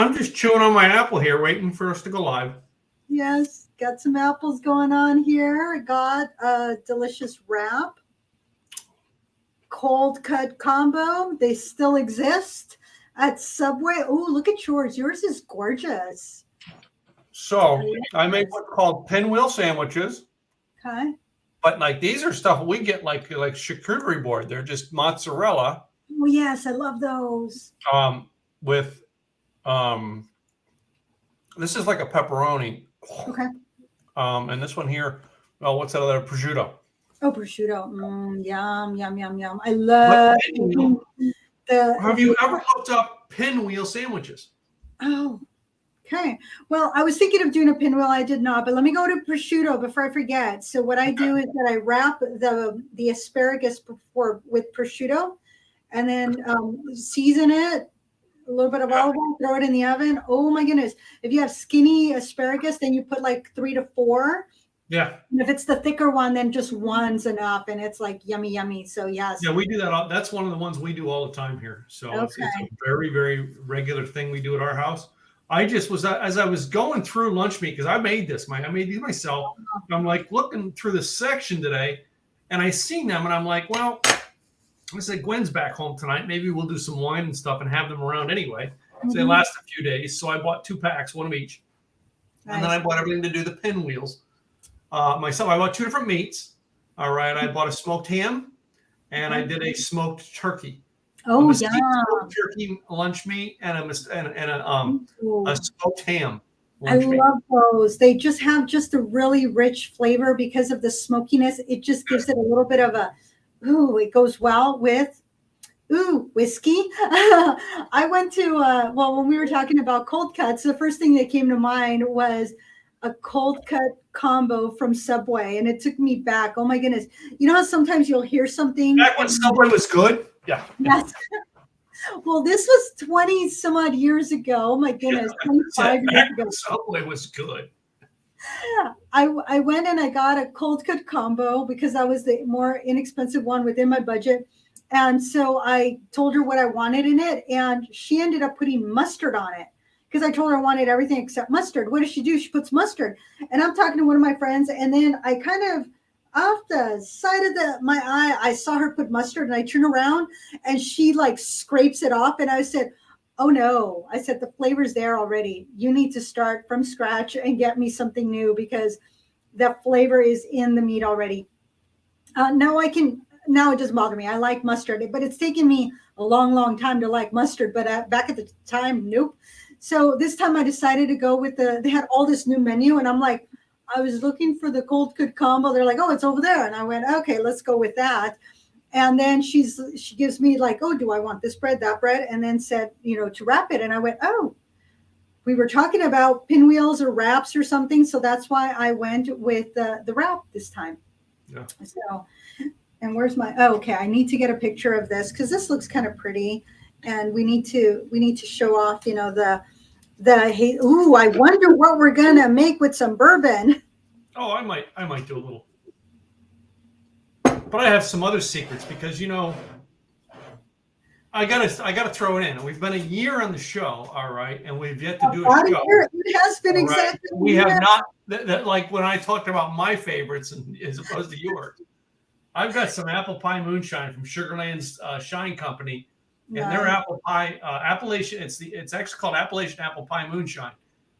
I'm just chewing on my apple here, waiting for us to go live. Yes, got some apples going on here. Got a delicious wrap. Cold cut combo. They still exist at Subway. Oh, look at yours. Yours is gorgeous. So I made what's called pinwheel sandwiches. Okay. But like these are stuff we get like charcuterie board. They're just mozzarella. Oh yes, I love those. With this is like a pepperoni. Okay. And this one here, oh, what's that other prosciutto? Oh, prosciutto. Yum, yum, yum, yum. I love Have you ever looked up pinwheel sandwiches? Oh, okay. Well, I was thinking of doing a pinwheel. I did not, but let me go to prosciutto before I forget. So what I do is that I wrap the asparagus with prosciutto, and then season it. A little bit of olive oil, throw it in the oven. Oh my goodness. If you have skinny asparagus, then you put like 3 to 4. Yeah. And if it's the thicker one, then just one's enough, and it's like yummy, yummy. So yes. Yeah, we do that. That's one of the ones we do all the time here. So it's a very, very regular thing we do at our house. I just was, as I was going through lunch meat, because I made these myself. I'm like looking through this section today, and I seen them, and I'm like, well, I said, Gwen's back home tonight. Maybe we'll do some wine and stuff and have them around anyway. So they last a few days. So I bought 2 packs, one of each. Nice. And then I bought everything to do the pinwheels. Myself, I bought 2 different meats. All right. I bought a smoked ham and I did a smoked turkey. Oh, yeah. Smoked turkey lunch meat and a smoked ham. I love those. They just have just a really rich flavor because of the smokiness. It just gives it a little bit of a, it goes well with, whiskey. I went to, when we were talking about cold cuts, the first thing that came to mind was a cold cut combo from Subway. And it took me back. Oh my goodness. You know how sometimes you'll hear something. Back when Subway was good? Yeah. Yes. Well, this was 20 some odd years ago. Oh my goodness. 25 years ago. Subway was good. I went and I got a cold cut combo because that was the more inexpensive one within my budget. And so I told her what I wanted in it, and she ended up putting mustard on it because I told her I wanted everything except mustard. What does she do? She puts mustard. And I'm talking to one of my friends, and then I kind of off the side of my eye, I saw her put mustard, and I turn around and she like scrapes it off. And I said, oh no, I said, the flavor's there already. You need to start from scratch and get me something new because the flavor is in the meat already. Now it doesn't bother me. I like mustard, but it's taken me a long, long time to like mustard. But back at the time, nope. So this time I decided to go with they had all this new menu, and I'm like, I was looking for the cold cut combo. They're like, oh, it's over there. And I went, okay, let's go with that. And then she gives me like, oh, do I want this bread, that bread? And then said, to wrap it. And I went, oh, we were talking about pinwheels or wraps or something. So that's why I went with the wrap this time. Yeah. So, and where's okay. I need to get a picture of this because this looks kind of pretty. And we need to show off, I wonder what we're going to make with some bourbon. Oh, I might do a little. But I have some other secrets because I gotta throw it in. We've been a year on the show, all right, and we've yet to do a show. It has been exactly. We have not. That like when I talked about my favorites as opposed to yours. I've got some apple pie moonshine from Sugarland's Shine Company, and their apple pie Appalachian. It's actually called Appalachian Apple Pie Moonshine.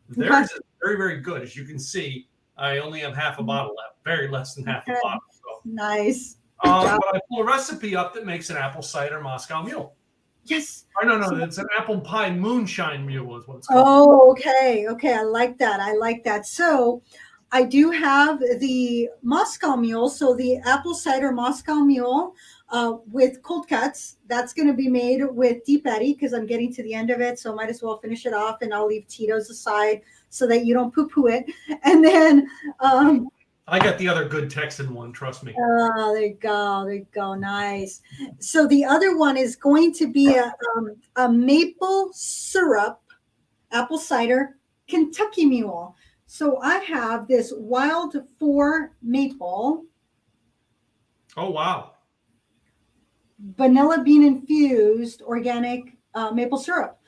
Theirs is very, very good, as you can see. I only have half a bottle left, very less than half a bottle. So. Nice. But I pull a recipe up that makes an apple cider Moscow Mule. Yes. No, it's an apple pie moonshine mule is what it's called. Oh, okay. I like that. So I do have the Moscow Mule. So the Apple Cider Moscow Mule with cold cuts. That's going to be made with Deep Eddy because I'm getting to the end of it. So I might as well finish it off, and I'll leave Tito's aside so that you don't poo-poo it. And then I got the other good Texan one, trust me. Oh, there you go. Nice. So the other one is going to be a maple syrup apple cider Kentucky Mule. So I have this Wild 4 maple. Oh, wow. Vanilla bean infused organic maple syrup.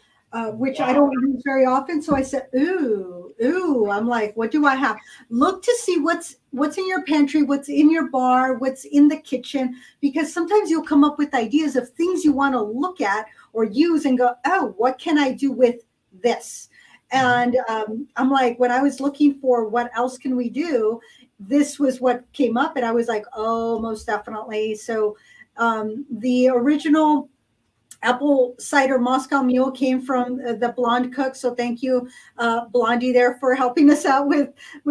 which I don't use very often. So I said, ooh, I'm like, what do I have? Look to see what's in your pantry, what's in your bar, what's in the kitchen, because sometimes you'll come up with ideas of things you want to look at or use and go, oh, what can I do with this? And I'm like, when I was looking for what else can we do, this was what came up. And I was like, oh, most definitely. So the original Apple Cider Moscow Mule came from the Blonde Cook. So thank you, Blondie, there for helping us out with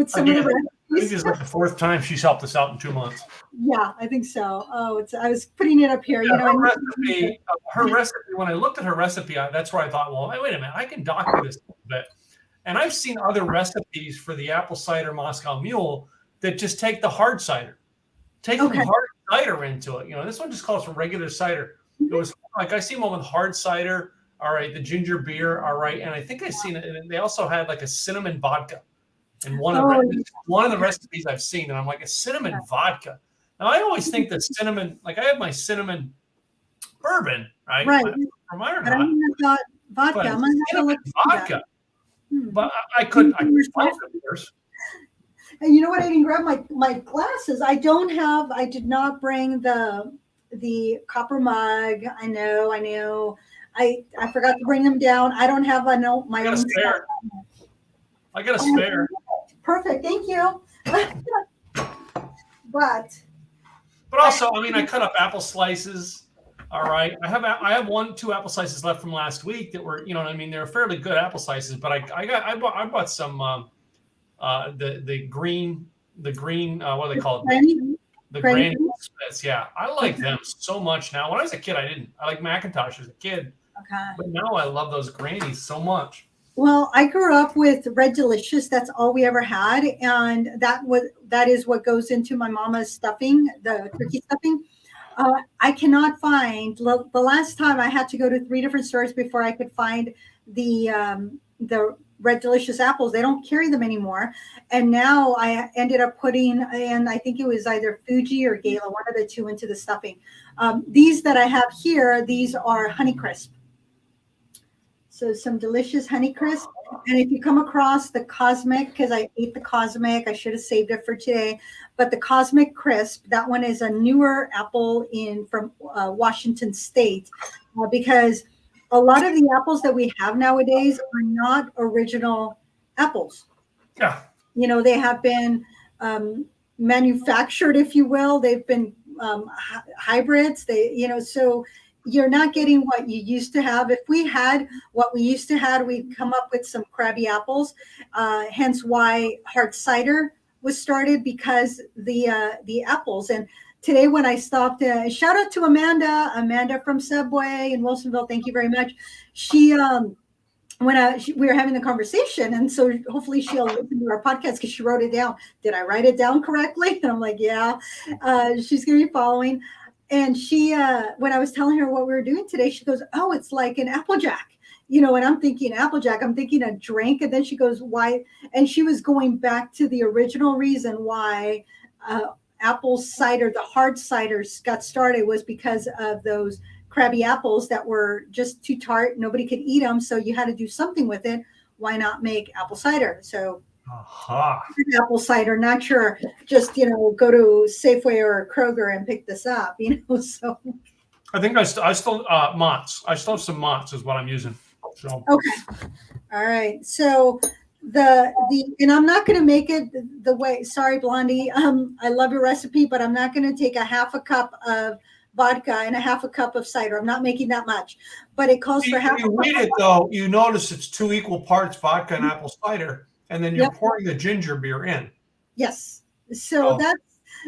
some of the recipes. I think it's like the fourth time she's helped us out in 2 months. Yeah, I think so. Oh, I was putting it up here. Yeah, her recipe, when I looked at her recipe, that's where I thought, well, wait a minute, I can doctor this a little bit. And I've seen other recipes for the Apple Cider Moscow Mule that just take the hard cider, the hard cider into it. This one just calls for regular cider. It was like I seen one with hard cider, all right, the ginger beer, all right, and I think I seen it. And they also had like a cinnamon vodka in one of the recipes I've seen, and I'm like, a cinnamon vodka. Now I always think that cinnamon, like I have my cinnamon bourbon, right? From Iron. But I not vodka. I'm gonna have to look vodka. But I couldn't find the beers. And you know what? I didn't grab my glasses. I did not bring the copper mug. I know. I forgot to bring them down. I don't have my own. I got a spare. Perfect. Thank you. But also, I mean, I cut up apple slices. All right. I have 2 apple slices left from last week that were, they're fairly good apple slices, but I bought some the green what are they called? The Granny Smiths. Yeah. I like them so much now. When I was a kid, I didn't. I like Macintosh as a kid. Okay. But now I love those Grannies so much. Well, I grew up with Red Delicious. That's all we ever had. And that is what goes into my mama's stuffing, the turkey stuffing. I cannot find the last time I had to go to 3 different stores before I could find the Red Delicious apples. They don't carry them anymore. And now I ended up putting in, I think it was either Fuji or Gala, one of the 2 into the stuffing. These that I have here, these are Honeycrisp. So some delicious Honeycrisp. And if you come across the Cosmic, because I ate the Cosmic, I should have saved it for today. But the Cosmic Crisp, that one is a newer apple from Washington State, because a lot of the apples that we have nowadays are not original apples. Yeah. They have been manufactured, if you will. They've been hybrids. So you're not getting what you used to have. If we had what we used to have, we'd come up with some crabby apples. Hence why hard cider was started, because the apples. And today when I stopped, shout out to Amanda from Subway in Wilsonville. Thank you very much. She we were having the conversation, and so hopefully she'll listen to our podcast because she wrote it down. Did I write it down correctly? And I'm like, yeah. She's going to be following. And she, when I was telling her what we were doing today, she goes, oh, it's like an Applejack. And I'm thinking Applejack, I'm thinking a drink. And then she goes, why? And she was going back to the original reason why apple cider, the hard ciders got started, was because of those crabby apples that were just too tart. Nobody could eat them. So you had to do something with it. Why not make apple cider? So apple cider, not sure. Just, go to Safeway or Kroger and pick this up, so. I think I still Mott's. I still have some Mott's is what I'm using. So. Okay. All right. So and I'm not going to make it the way, sorry, Blondie. I love your recipe, but I'm not going to take a half a cup of vodka and a half a cup of cider. I'm not making that much, but it calls for half. If you read it though, you notice it's 2 equal parts vodka and apple cider, and then you're pouring the ginger beer in. Yes. So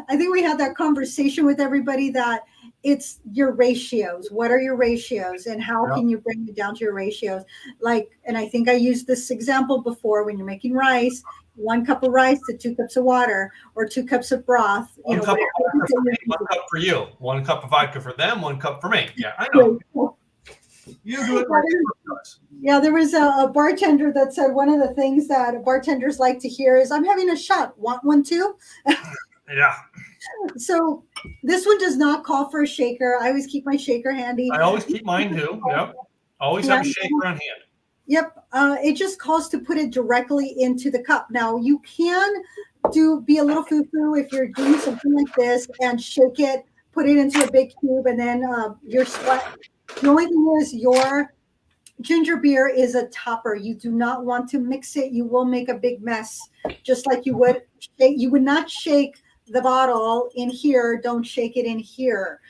I think we had that conversation with everybody that it's your ratios. What are your ratios, and how can you bring it down to your ratios? And I think I used this example before, when you're making rice, 1 cup of rice to 2 cups of water, or 2 cups of broth. 1 cup of vodka for me, 1 cup for you. 1 cup of vodka for them, 1 cup for me. Yeah, I know. You do it right. Yeah, there was a bartender that said one of the things that bartenders like to hear is, I'm having a shot. Want one too? Yeah. So this one does not call for a shaker. I always keep my shaker handy. I always keep mine too. Yep. Always have a shaker on hand. Yep. It just calls to put it directly into the cup. Now you can be a little foo-foo if you're doing something like this and shake it, put it into a big cube, and then your sweat. The only thing is your ginger beer is a topper. You do not want to mix it. You will make a big mess, just like you would. You would not shake the bottle in here. Don't shake it in here.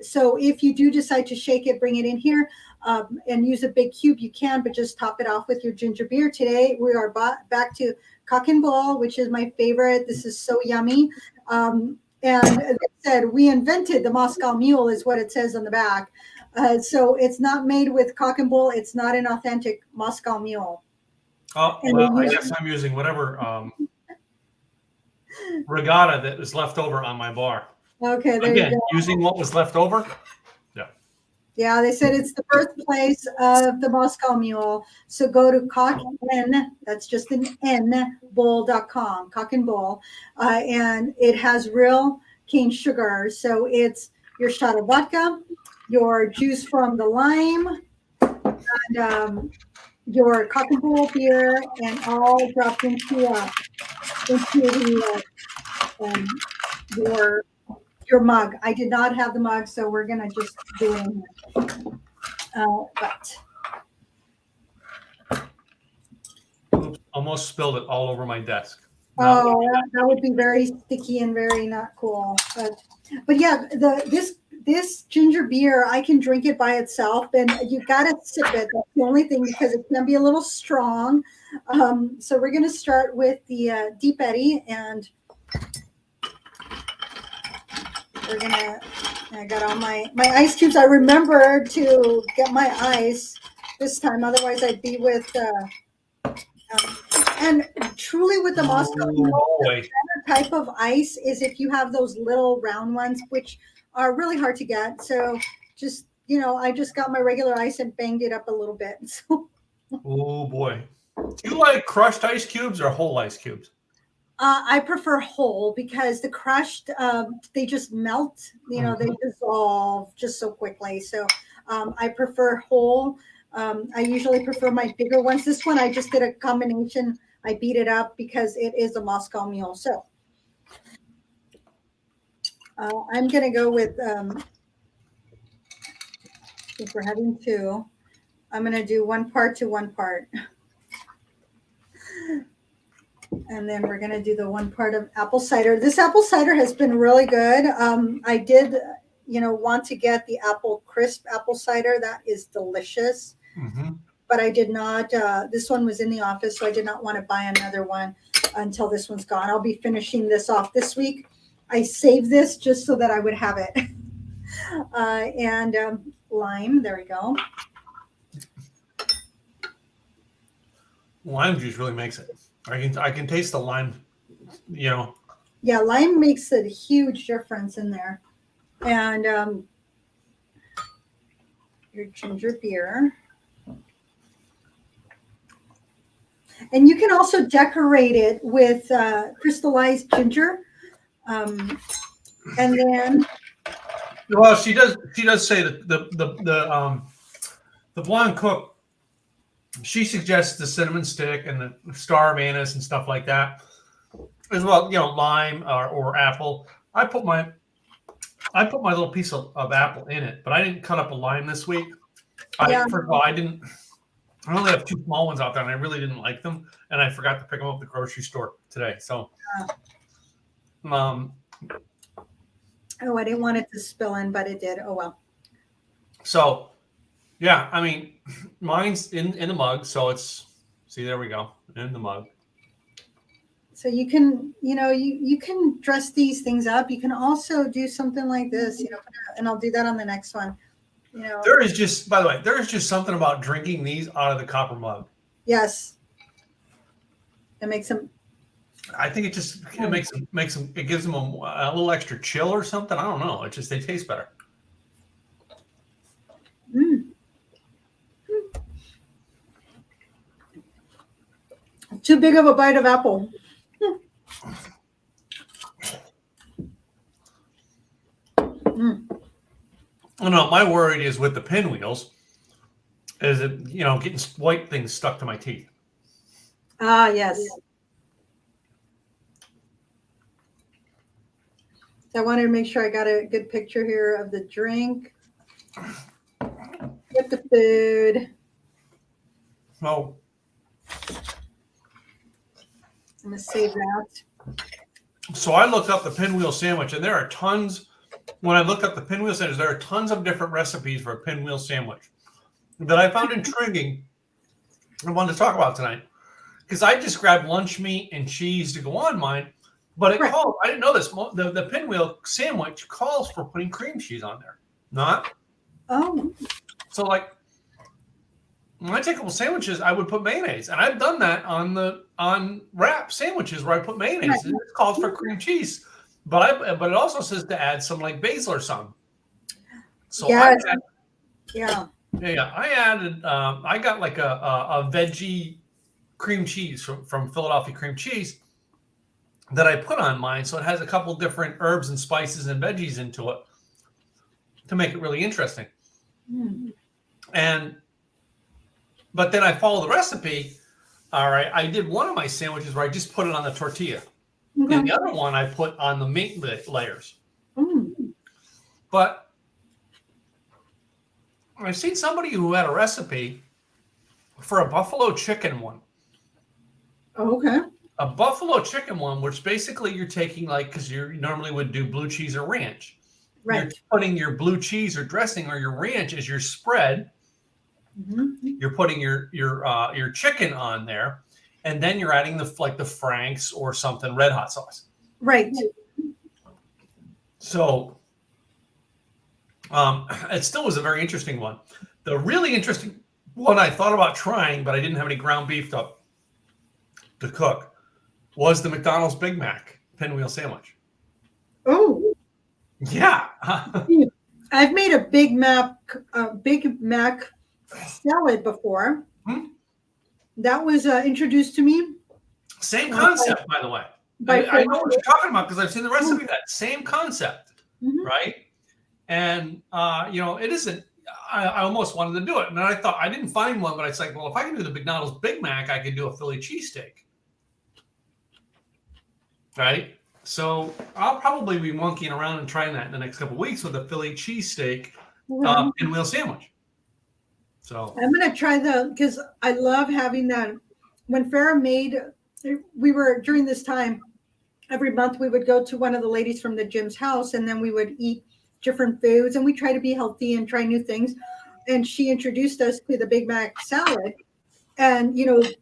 So if you do decide to shake it, bring it in here and use a big cube, you can, but just top it off with your ginger beer. Today we are back to cock and bull, which is my favorite. This is so yummy. And as I said, we invented the Moscow Mule, is what it says on the back. So it's not made with cock and bull. It's not an authentic Moscow Mule. Oh, well, I guess I'm using whatever regatta that was left over on my bar. Okay, there Again, you go. using what was left over. Yeah, they said it's the birthplace of the Moscow Mule. So go to that's just an N, bowl.com, cock and bull. And it has real cane sugar. So it's your shot of vodka, your juice from the lime, and your cock and bull beer, and all dropped into your mug. I did not have the mug, so we're gonna just do it in here. Oops, almost spilled it all over my desk. Oh, that would be very sticky and very not cool. But yeah, this ginger beer, I can drink it by itself, and you gotta sip it. That's the only thing, because it can be a little strong. So we're gonna start with the Deep Eddy, and I got all my ice cubes. I remember to get my ice this time, otherwise I'd be with and truly with the Moscow Mule, the better type of ice is if you have those little round ones, which are really hard to get. So just, I just got my regular ice and banged it up a little bit. So, oh boy. Do you like crushed ice cubes or whole ice cubes? I prefer whole, because the crushed, they just melt, they dissolve just so quickly. So I prefer whole. I usually prefer my bigger ones. This one, I just did a combination. I beat it up because it is a Moscow Mule. So I'm going to go with, if we're having two, I'm going to do 1 part to 1 part. And then we're going to do the 1 part of apple cider. This apple cider has been really good. I did, want to get the crisp apple cider. That is delicious. Mm-hmm. But I did not. This one was in the office, so I did not want to buy another one until this one's gone. I'll be finishing this off this week. I saved this just so that I would have it. And lime. There we go. Lime juice really makes it. I can taste the lime, Yeah, lime makes a huge difference in there. And your ginger beer. And you can also decorate it with crystallized ginger. And then, well, she does say that the blonde cook, she suggests the cinnamon stick and the star of anise and stuff like that, as well. Lime or apple. I put my little piece of apple in it, but I didn't cut up a lime this week. First of all, I only have 2 small ones out there, and I really didn't like them, and I forgot to pick them up at the grocery store today. So, I didn't want it to spill in, but it did. Oh well. So, yeah, I mean, mine's in the mug, so there we go, in the mug. So you can, you can dress these things up. You can also do something like this, and I'll do that on the next one. There is just, by the way, there is just something about drinking these out of the copper mug. Yes. It makes them. I think it gives them a little extra chill or something. I don't know. They taste better. Too big of a bite of apple. Oh no, my worry is with the pinwheels. is it, getting white things stuck to my teeth. Ah, yes. So I wanted to make sure I got a good picture here of the drink with the food. Oh. I'm going to save that. So I looked up the pinwheel sandwich, and there are tons. When I looked up the pinwheel sandwich, there are tons of different recipes for a pinwheel sandwich that I found intriguing. I wanted to talk about tonight because I just grabbed lunch meat and cheese to go on mine, but it called. I didn't know this. The pinwheel sandwich calls for putting cream cheese on there. Not. Oh. So like when I take a couple sandwiches, I would put mayonnaise, and I've done that on wrap sandwiches where I put mayonnaise. Right. And it calls for cream cheese, but it also says to add some like basil or something. So yes. I added. I got like a veggie cream cheese from Philadelphia cream cheese that I put on mine, so it has a couple different herbs and spices and veggies into it to make it really interesting. But then I follow the recipe. All right, I did one of my sandwiches where I just put it on the tortilla, and the other one I put on the meat layers. But I've seen somebody who had a recipe for a buffalo chicken one. Okay. A buffalo chicken one, which basically you're taking because you normally would do blue cheese or ranch. Right. You're putting your blue cheese or dressing or your ranch as your spread. You're putting your chicken on there, and then you're adding the Frank's or something red hot sauce. Right. So it still was a very interesting one. The really interesting one I thought about trying, but I didn't have any ground beef to cook, was the McDonald's Big Mac pinwheel sandwich. Oh. Yeah. I've made a Big Mac salad before. That was introduced to me. Same concept, by the way. I know what you're talking about because I've seen the recipe of that. Same concept, right? And, it isn't. I almost wanted to do it. And then I thought, I didn't find one, but it's like, well, if I can do the McDonald's Big Mac, I could do a Philly cheesesteak. Right? So I'll probably be monkeying around and trying that in the next couple of weeks with a Philly cheesesteak pinwheel sandwich. So I'm going to try because I love having that. When Farrah during this time, every month we would go to one of the ladies from the gym's house, and then we would eat different foods, and we try to be healthy and try new things. And she introduced us to the Big Mac salad, and it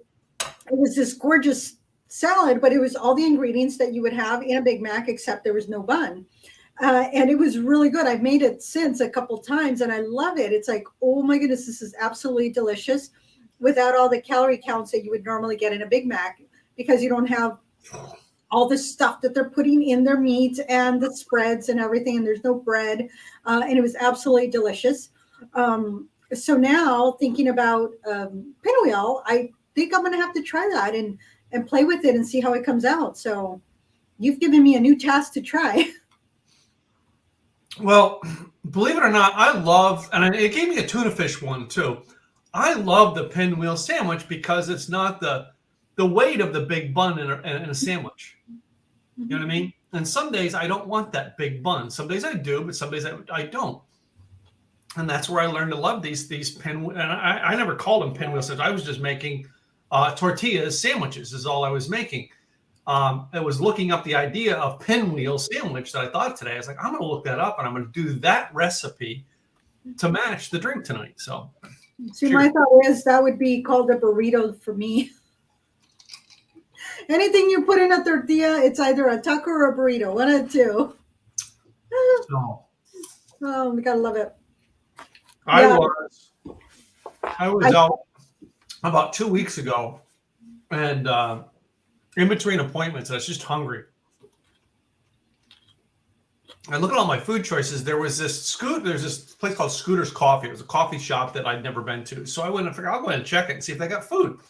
was this gorgeous salad, but it was all the ingredients that you would have in a Big Mac, except there was no bun. And it was really good. I've made it since a couple times, and I love it. It's like, oh my goodness, this is absolutely delicious without all the calorie counts that you would normally get in a Big Mac, because you don't have all the stuff that they're putting in their meat and the spreads and everything, and there's no bread. And it was absolutely delicious. So now thinking about pinwheel, I think I'm going to have to try that and play with it and see how it comes out. So you've given me a new task to try. Well, believe it or not, I love, and it gave me a tuna fish one too. I love the pinwheel sandwich because it's not the weight of the big bun in a sandwich. You know what I mean? And some days I don't want that big bun. Some days I do, but some days I don't. And that's where I learned to love these pinwheel. And I never called them pinwheel sandwiches. I was just making tortillas sandwiches is all I was making. I was looking up the idea of pinwheel sandwich that I thought today. I was like, I'm going to look that up, and I'm going to do that recipe to match the drink tonight. So, see, my thought is that would be called a burrito for me. Anything you put in a tortilla, it's either a taco or a burrito. One of the two. Oh, we gotta love it. I was out about 2 weeks ago, and in between appointments, I was just hungry. I look at all my food choices. There's this place called Scooter's Coffee. It was a coffee shop that I'd never been to. So I went and figured I'll go ahead and check it and see if they got food.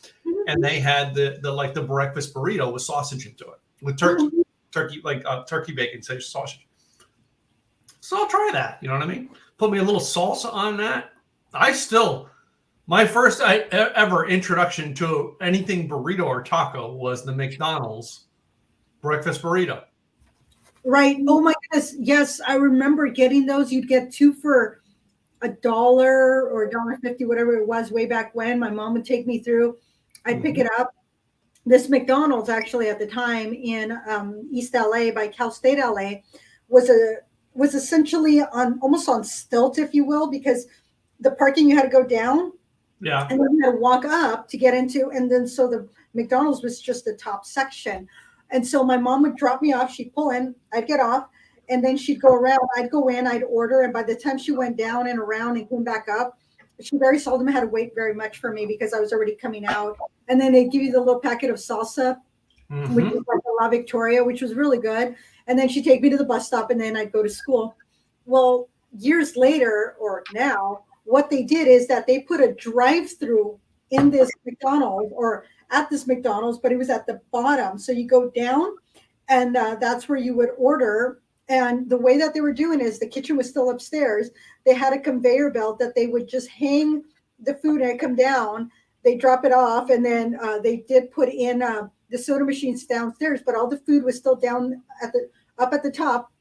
And they had the breakfast burrito with sausage into it, with turkey bacon sausage. So I'll try that. You know what I mean? Put me a little salsa on that. I still My first ever introduction to anything burrito or taco was the McDonald's breakfast burrito. Right. Oh my goodness. Yes, I remember getting those. You'd get two for $1 or $1.50, whatever it was way back when. My mom would take me through. I'd pick it up. This McDonald's actually at the time in East LA by Cal State LA was essentially on almost on stilt, if you will, because the parking you had to go down. Yeah. And then you had to walk up to get into, and then so the McDonald's was just the top section. And so my mom would drop me off, she'd pull in, I'd get off, and then she'd go around, I'd go in, I'd order, and by the time she went down and around and came back up, she very seldom had to wait very much for me because I was already coming out. And then they'd give you the little packet of salsa, which was like a La Victoria, which was really good. And then she'd take me to the bus stop, and then I'd go to school. Well, years later, or now, what they did is that they put a drive-through in this McDonald's or at this McDonald's, but it was at the bottom. So you go down and that's where you would order. And the way that they were doing is the kitchen was still upstairs. They had a conveyor belt that they would just hang the food and it come down. They drop it off. And then they did put in the soda machines downstairs, but all the food was still down up at the top,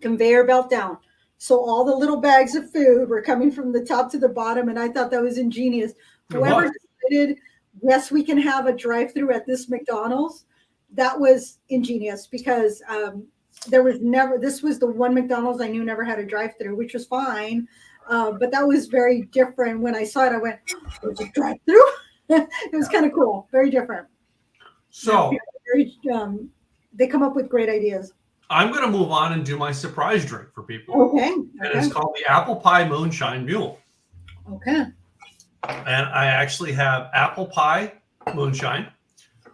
conveyor belt down. So all the little bags of food were coming from the top to the bottom, and I thought that was ingenious. Whoever decided, yes, we can have a drive-through at this McDonald's, that was ingenious because this was the one McDonald's I knew never had a drive-through, which was fine. But that was very different. When I saw it, I went, oh, there's a drive-through? It was kind of cool, very different. So they come up with great ideas. I'm going to move on and do my surprise drink for people. Okay. And it's called the Apple Pie Moonshine Mule. Okay. And I actually have apple pie moonshine,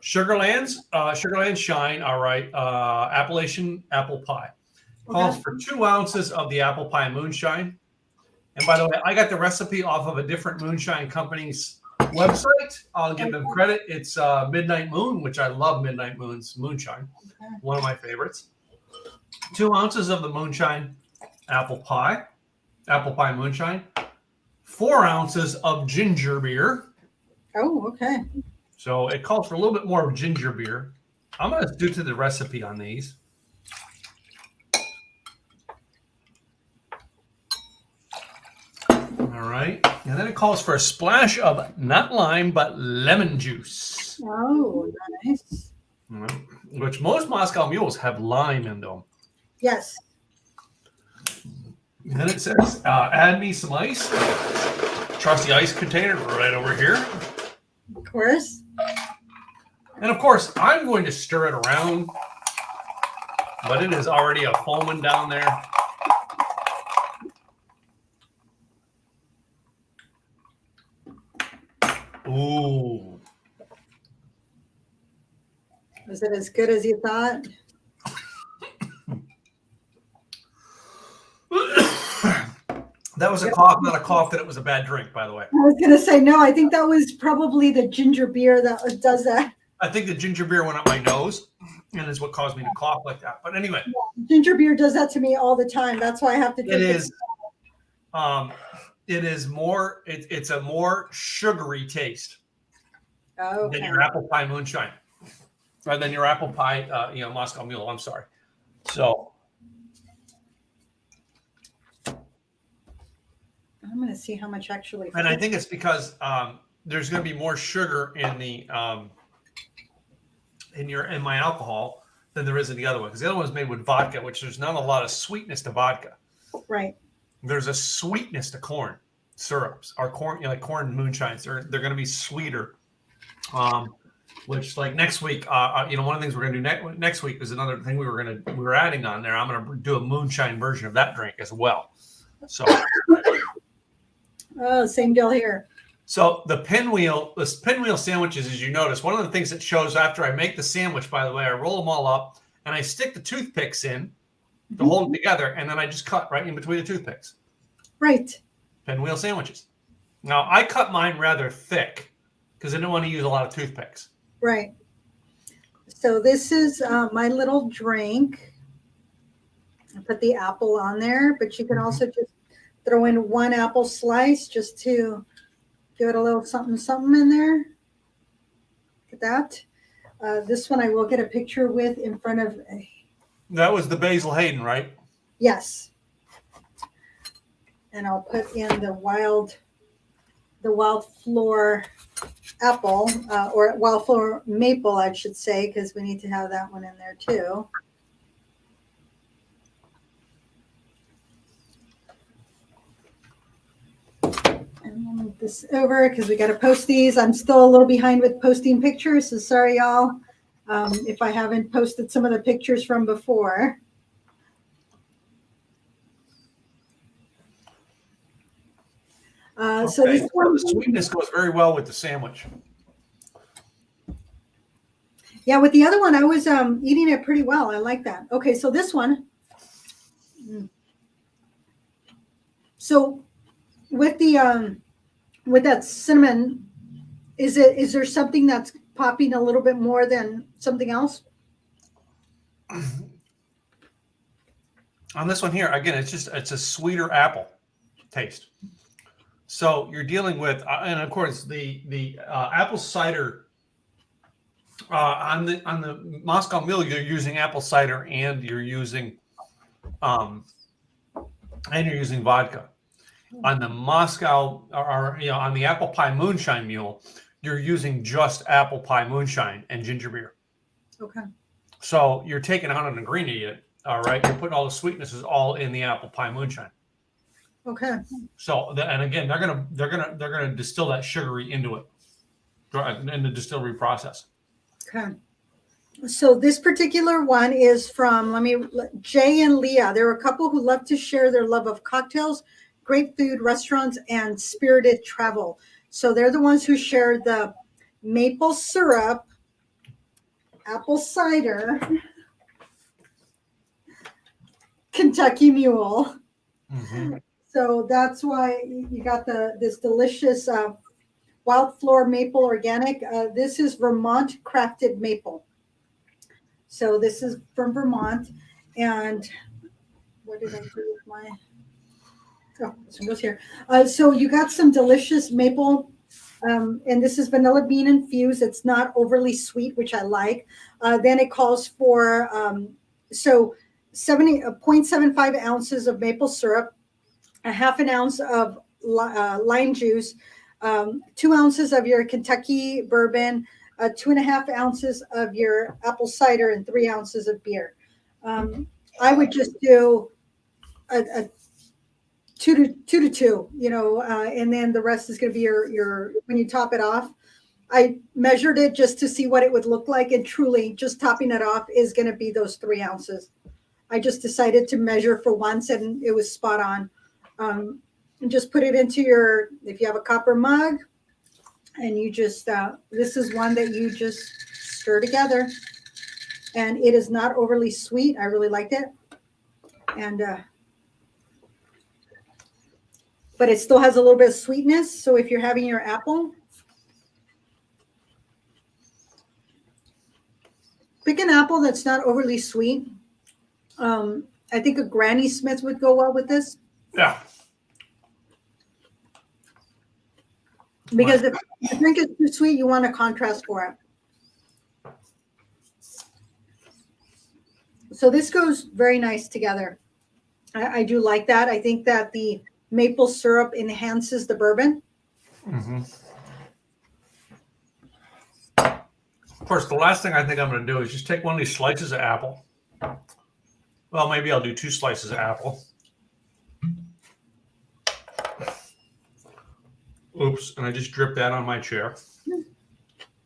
Sugarlands Shine, all right, Appalachian apple pie. Calls for 2 ounces of the apple pie moonshine. And by the way, I got the recipe off of a different moonshine company's website. I'll give them credit. It's Midnight Moon, which I love Midnight Moon's moonshine. One of my favorites. 2 ounces of the moonshine apple pie moonshine, 4 ounces of ginger beer. Oh, okay. So it calls for a little bit more of ginger beer. I'm going to do to the recipe on these. All right. And then it calls for a splash of not lime, but lemon juice. Oh, nice. Which most Moscow mules have lime in them. Yes. And then it says, add me some ice. Trust the ice container right over here. Of course. And of course, I'm going to stir it around, but it is already a foaming down there. Ooh. Was it as good as you thought? That was a cough, not a cough that it was a bad drink, by the way. I was going to say, no, I think that was probably the ginger beer that does that. I think the ginger beer went up my nose and is what caused me to cough like that. But anyway. Yeah, ginger beer does that to me all the time. That's why I have to drink it. It is more, it's a more sugary taste than your apple pie moonshine. Or than your apple pie, Moscow Mule. I'm sorry. So. I'm going to see how much actually. And I think it's because there's going to be more sugar in the in my alcohol than there is in the other one, because the other one is made with vodka, which there's not a lot of sweetness to vodka. Right. There's a sweetness to corn syrups. Our corn, like corn moonshines, they're going to be sweeter. Which, like next week, one of the things we're going to do next week is another thing we're adding on there. I'm going to do a moonshine version of that drink as well. So. Oh, same deal here. So the pinwheel sandwiches, as you notice, one of the things that shows after I make the sandwich, by the way, I roll them all up and I stick the toothpicks in to hold them together, and then I just cut right in between the toothpicks. Right. Pinwheel sandwiches. Now, I cut mine rather thick because I didn't want to use a lot of toothpicks. Right. So this is my little drink. I put the apple on there, but you can also just throw in one apple slice just to Give it a little something, something in there. Look at that. This one I will get a picture with in front of. That was the Basil Hayden, right? Yes. And I'll put in the wild floor apple, or wild floor maple, I should say, because we need to have that one in there too. And we'll move this over because we got to post these. I'm still a little behind with posting pictures, so sorry, y'all, if I haven't posted some of the pictures from before. So this one, the sweetness goes very well with the sandwich. Yeah, with the other one, I was eating it pretty well. I like that. Okay, so this one. So with the with that cinnamon, is there something that's popping a little bit more than something else? On this one here, again, it's a sweeter apple taste. So you're dealing with, and of course the apple cider on the Moscow Mule, you're using apple cider and you're using vodka. On the Moscow or on the apple pie moonshine mule, you're using just apple pie moonshine and ginger beer. Okay. So you're taking out an ingredient, all right? You're putting all the sweetnesses all in the apple pie moonshine. Okay. So and again, they're gonna distill that sugary into it in the distillery process. Okay. So this particular one is from Jay and Leah. They're a couple who love to share their love of cocktails, great food, restaurants, and spirited travel. So they're the ones who share the maple syrup, apple cider, Kentucky Mule. Mm-hmm. So that's why you got this delicious wild floor maple organic. This is Vermont crafted maple. So this is from Vermont. And what did I do with my? Oh, this one goes here. So you got some delicious maple, and this is vanilla bean infused. It's not overly sweet, which I like. Then it calls for 0.75 ounces of maple syrup, a half an ounce of lime juice, 2 ounces of your Kentucky bourbon, 2.5 ounces of your apple cider, and 3 ounces of beer. I would just do a 2 to 2, and then the rest is going to be your when you top it off. I measured it just to see what it would look like, and truly, just topping it off is going to be those 3 ounces. I just decided to measure for once, and it was spot on. And just put it into if you have a copper mug, and you just, this is one that you just stir together. And it is not overly sweet. I really liked it. And, but it still has a little bit of sweetness. So if you're having your apple, pick an apple that's not overly sweet. I think a Granny Smith would go well with this. Yeah. Because if the drink is too sweet, you want a contrast for it. So this goes very nice together. I do like that. I think that the maple syrup enhances the bourbon. Mm-hmm. Of course, the last thing I think I'm going to do is just take one of these slices of apple. Well, maybe I'll do 2 slices of apple. Oops, and I just drip that on my chair.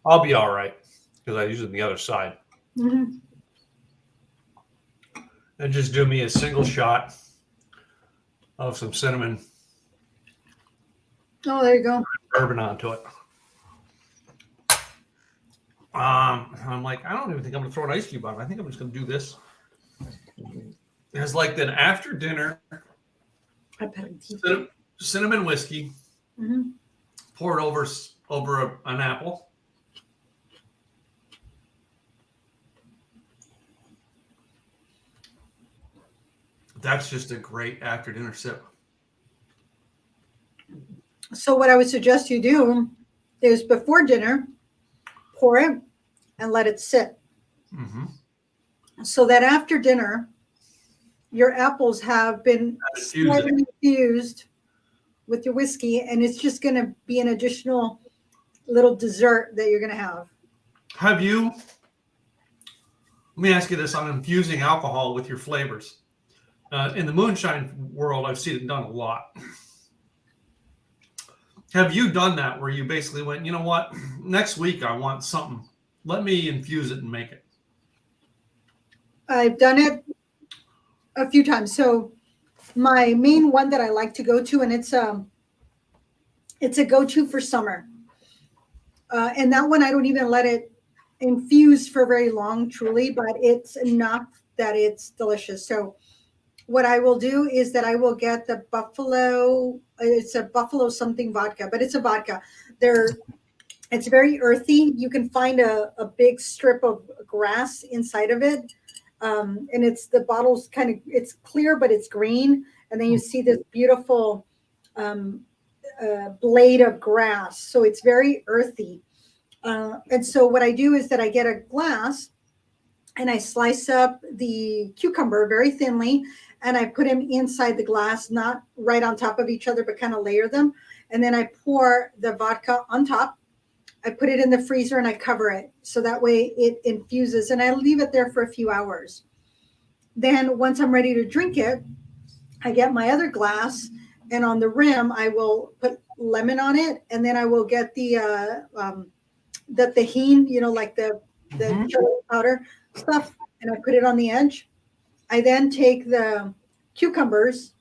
I'll be all right because I use it on the other side. Mm-hmm. And just do me a single shot of some cinnamon. Oh, there you go. Bourbon onto it. I'm like, I don't even think I'm going to throw an ice cube on it. I think I'm just going to do this. It's like an after dinner cinnamon whiskey. Mm-hmm. Pour it over an apple. That's just a great after dinner sip. So what I would suggest you do is before dinner, pour it and let it sit. Mm-hmm. So that after dinner, your apples have been slightly infused with your whiskey, and it's just going to be an additional little dessert that you're going to have. Have you, let me ask you this on infusing alcohol with your flavors. In the moonshine world, I've seen it done a lot. Have you done that where you basically went, you know what, next week I want something. Let me infuse it and make it. I've done it a few times. So my main one that I like to go to, and it's a go-to for summer. And that one, I don't even let it infuse for very long, truly, but it's enough that it's delicious. So what I will do is that I will get the buffalo. It's a buffalo something vodka, but it's a vodka. It's very earthy. You can find a big strip of grass inside of it. And the bottle's it's clear, but it's green. And then you see this beautiful blade of grass. So it's very earthy. And so what I do is that I get a glass and I slice up the cucumber very thinly, and I put them inside the glass, not right on top of each other, but kind of layer them. And then I pour the vodka on top. I put it in the freezer and I cover it. So that way it infuses, and I leave it there for a few hours. Then once I'm ready to drink it, I get my other glass, and on the rim, I will put lemon on it. And then I will get the tahini, like the chili powder stuff, and I put it on the edge. I then take the cucumbers,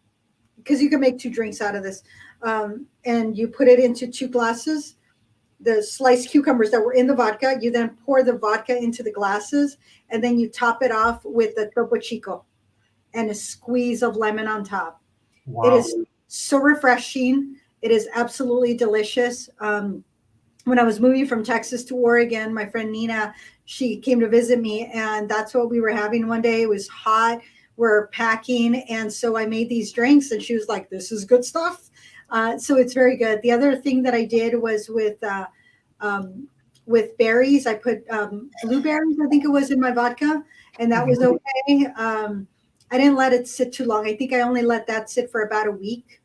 because you can make 2 drinks out of this, and you put it into 2 glasses. The sliced cucumbers that were in the vodka, you then pour the vodka into the glasses, and then you top it off with the Topo Chico and a squeeze of lemon on top. Wow. It is so refreshing. It is absolutely delicious. When I was moving from Texas to Oregon, my friend Nina, she came to visit me, and that's what we were having one day. It was hot. We're packing, and so I made these drinks, and she was like, "This is good stuff." So it's very good. The other thing that I did was with berries. I put blueberries, I think it was, in my vodka, and that was okay. I didn't let it sit too long. I think I only let that sit for about a week,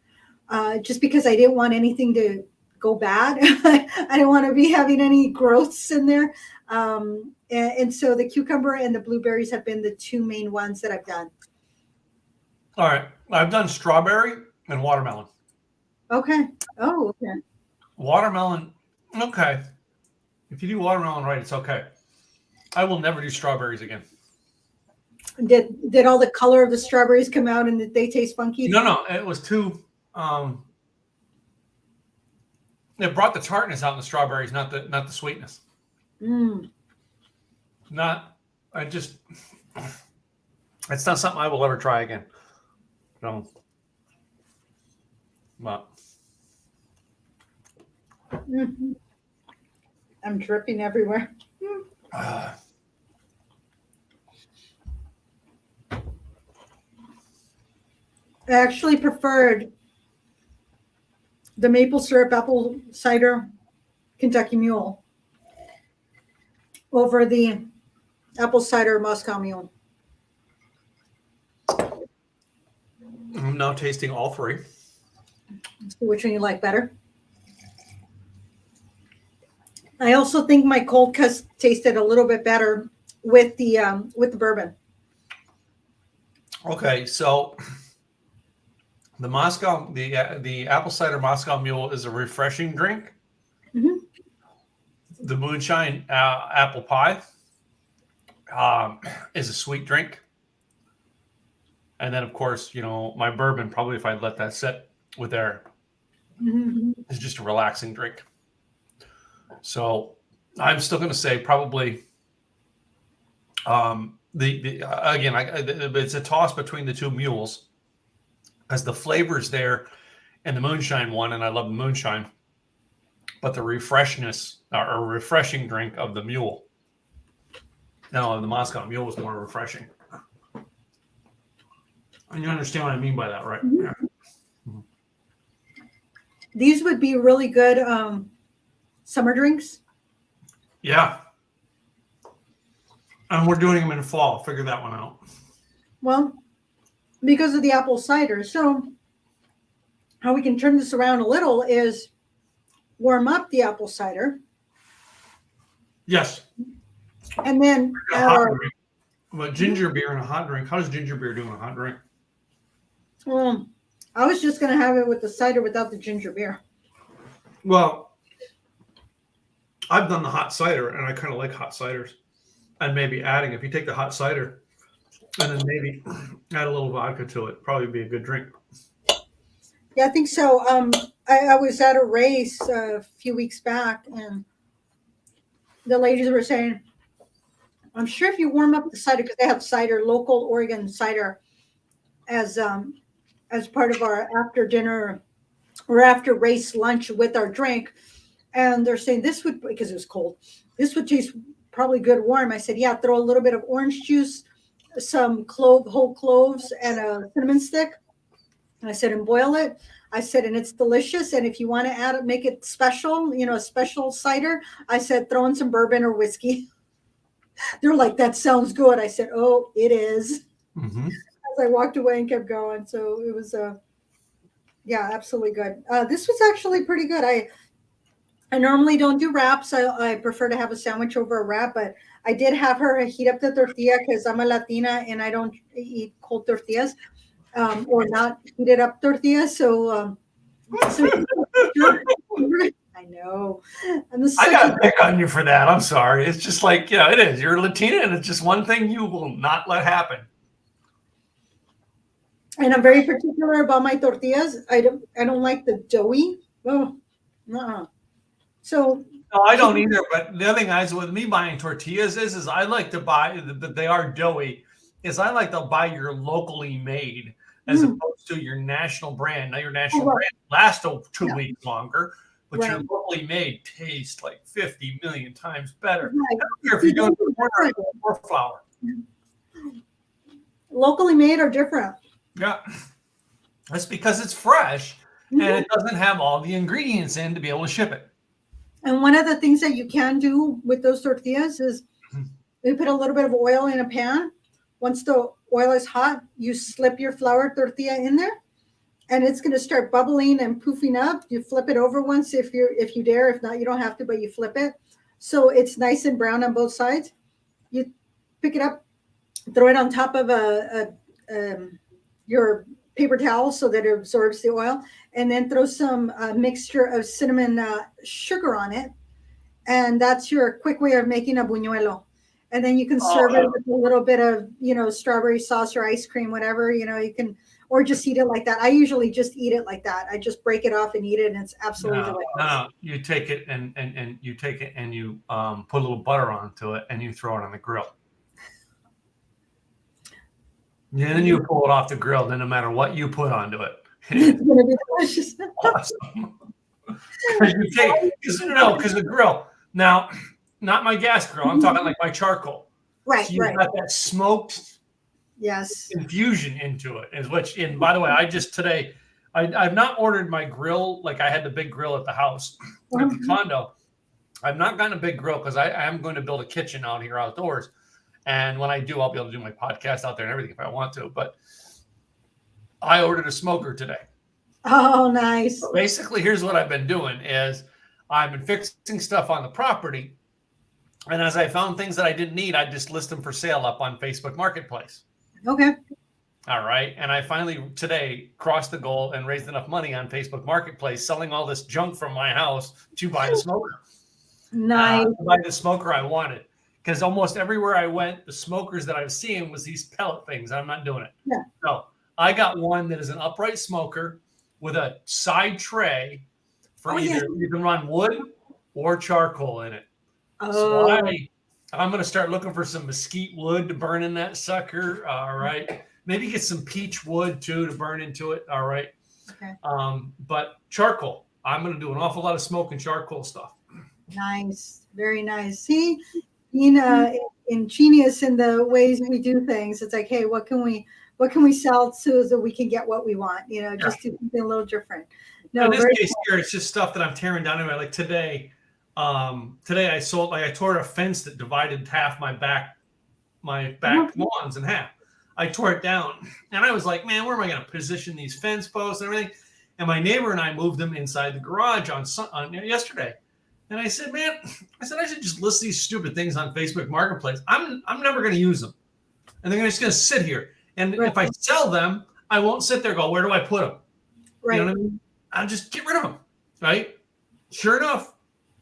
just because I didn't want anything to go bad. I didn't want to be having any growths in there. And so the cucumber and the blueberries have been the 2 main ones that I've done. All right. I've done strawberry and watermelon. Okay. Oh, okay. Watermelon. Okay. If you do watermelon right, it's okay. I will never do strawberries again. Did all the color of the strawberries come out and did they taste funky? No. It was too, it brought the tartness out in the strawberries, not the sweetness. It's not something I will ever try again. No. But I'm dripping everywhere. I actually preferred the maple syrup apple cider Kentucky Mule over the apple cider Moscow Mule. I'm now tasting all 3. See which one you like better. I also think my cold cuts tasted a little bit better with the bourbon. Okay, so the apple cider Moscow Mule is a refreshing drink. Mm-hmm. The moonshine apple pie is a sweet drink. And then, of course, my bourbon, probably if I'd let that sit with air, is just a relaxing drink. So I'm still going to say probably it's a toss between the 2 mules, as the flavor's there in the moonshine one, and I love the moonshine, but the refreshness or refreshing drink of the mule. No, the Moscow Mule is more refreshing. And you understand what I mean by that, right? Mm-hmm. These would be really good summer drinks. Yeah. And we're doing them in fall. Figure that one out. Well, because of the apple cider. So how we can turn this around a little is warm up the apple cider. Yes. And then add our, but ginger beer in a hot drink. How does ginger beer do in a hot drink? I was just going to have it with the cider without the ginger beer. Well, I've done the hot cider, and I kind of like hot ciders. And maybe adding, if you take the hot cider and then maybe add a little vodka to it, probably be a good drink. Yeah, I think so. I was at a race a few weeks back, and the ladies were saying, I'm sure if you warm up the cider, because they have cider, local Oregon cider, as part of our after dinner or after race lunch with our drink. And they're saying this would, because it was cold, this would taste probably good warm. I said, yeah, throw a little bit of orange juice, some whole cloves, and a cinnamon stick. And I said, and boil it. I said, and it's delicious. And if you want to add it, make it special, a special cider. I said, throw in some bourbon or whiskey. They're like, that sounds good. I said, oh, it is. Mm-hmm. As I walked away and kept going. So it was, yeah, absolutely good. This was actually pretty good. I normally don't do wraps. I prefer to have a sandwich over a wrap, but I did have her heat up the tortilla because I'm a Latina and I don't eat cold tortillas or not heated up tortillas. So I know. I got to pick on you for that. I'm sorry. It's just like, it is. You're a Latina, and it's just one thing you will not let happen. And I'm very particular about my tortillas. I don't like the doughy. Oh, no. So no, I don't either. But the other thing is with me buying tortillas is I like to buy that they are doughy. Is I like to buy your locally made as opposed to your national brand. Now your national brand lasts 2 weeks longer, but your locally made tastes like 50 million times better. I don't care if you're doing more flour. Locally made are different. Yeah, that's because it's fresh and it doesn't have all the ingredients in to be able to ship it. And one of the things that you can do with those tortillas is you put a little bit of oil in a pan. Once the oil is hot, you slip your flour tortilla in there, and it's going to start bubbling and poofing up. You flip it over once if you dare. If not, you don't have to, but you flip it. So it's nice and brown on both sides. You pick it up, throw it on top of your paper towel so that it absorbs the oil, and then throw some mixture of cinnamon sugar on it. And that's your quick way of making a buñuelo. And then you can serve it with a little bit of, strawberry sauce or ice cream, whatever, you can, or just eat it like that. I usually just eat it like that. I just break it off and eat it, and it's absolutely delicious. No, you take it and you take it and you put a little butter onto it and you throw it on the grill. And then you pull it off the grill. Then no matter what you put onto it, it's going to be delicious. Awesome. Because the grill. Now, not my gas grill. I'm talking like my charcoal. Right, so you've got that smoked infusion into it. And by the way, I've not ordered my grill. Like I had the big grill at the house, at the condo. I've not gotten a big grill because I am going to build a kitchen out here outdoors. And when I do, I'll be able to do my podcast out there and everything if I want to. But I ordered a smoker today. Oh, nice. So basically, here's what I've been doing is I've been fixing stuff on the property. And as I found things that I didn't need, I just list them for sale up on Facebook Marketplace. Okay. All right. And I finally today crossed the goal and raised enough money on Facebook Marketplace selling all this junk from my house to buy the smoker. Nice. To buy the smoker I wanted. Because almost everywhere I went, the smokers that I was seeing was these pellet things. I'm not doing it. Yeah. So I got one that is an upright smoker with a side tray for you can run wood or charcoal in it. So I'm going to start looking for some mesquite wood to burn in that sucker. All right. Maybe get some peach wood too to burn into it. All right. Okay. But charcoal, I'm going to do an awful lot of smoke and charcoal stuff. Nice. Very nice. See, ingenious in the ways we do things. It's like, hey, what can we sell so that we can get what we want? Just do something a little different. No, in this very case cool. here, it's just stuff that I'm tearing down anyway. Like today I tore a fence that divided half my back lawns in half. I tore it down, and I was like, man, where am I going to position these fence posts and everything? And my neighbor and I moved them inside the garage on yesterday. And I said, man, I should just list these stupid things on Facebook Marketplace. I'm never going to use them, and they're just going to sit here. And Right. if I sell them, I won't sit there and go, where do I put them? Right. You know what I mean? I'll just get rid of them, right? Sure enough,